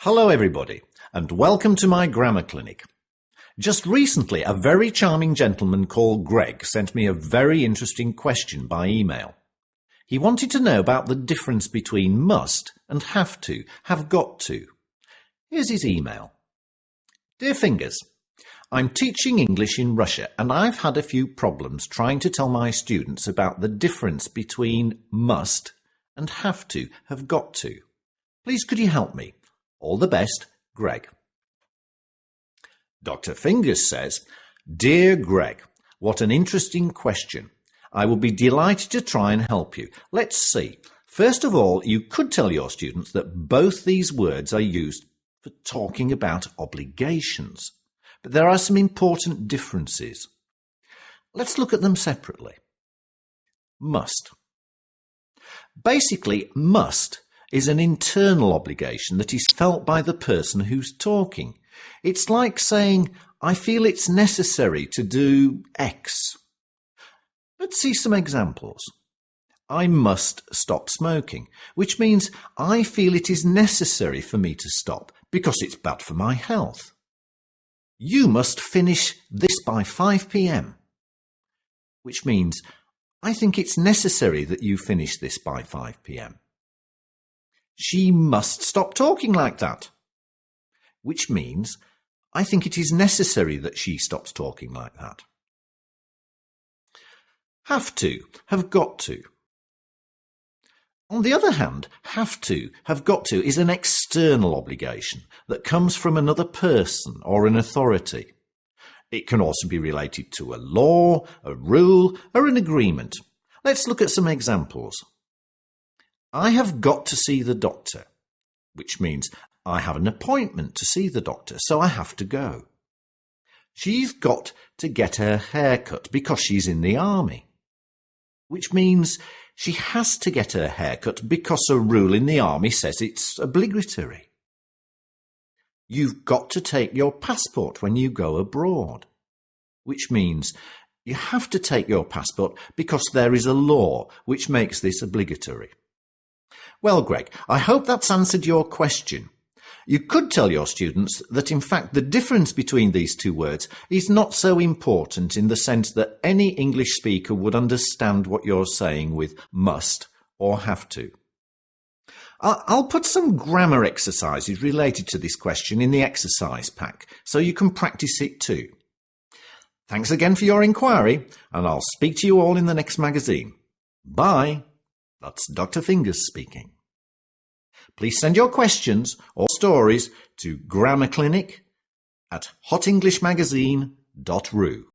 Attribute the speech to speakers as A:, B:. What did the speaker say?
A: Hello everybody, and welcome to my grammar clinic. Just recently, a very charming gentleman called Greg sent me a very interesting question by email. He wanted to know about the difference between must and have to, have got to. Here's his email. Dear Fingers, I'm teaching English in Russia and I've had a few problems trying to tell my students about the difference between must and have to, have got to. Please could you help me? All the best, Greg. Dr. Fingers says, Dear Greg, what an interesting question. I will be delighted to try and help you. Let's see. First of all, you could tell your students that both these words are used for talking about obligations, but there are some important differences. Let's look at them separately. Must. Basically, must is an internal obligation that is felt by the person who's talking. It's like saying, I feel it's necessary to do X. Let's see some examples. I must stop smoking, which means I feel it is necessary for me to stop because it's bad for my health. You must finish this by 5 p.m., which means I think it's necessary that you finish this by 5 p.m. She must stop talking like that, which means I think it is necessary that she stops talking like that. Have to, have got to. On the other hand, have to, have got to is an external obligation that comes from another person or an authority. It can also be related to a law, a rule, or an agreement. Let's look at some examples. I have got to see the doctor, which means I have an appointment to see the doctor, so I have to go. She's got to get her hair cut because she's in the army, which means she has to get her hair cut because a rule in the army says it's obligatory. You've got to take your passport when you go abroad, which means you have to take your passport because there is a law which makes this obligatory. Well, Greg, I hope that's answered your question. You could tell your students that, in fact, the difference between these two words is not so important in the sense that any English speaker would understand what you're saying with must or have to. I'll put some grammar exercises related to this question in the exercise pack so you can practice it too. Thanks again for your inquiry, and I'll speak to you all in the next magazine. Bye. That's Dr. Fingers speaking. Please send your questions or stories to grammarclinic@hotenglishmagazine.ru.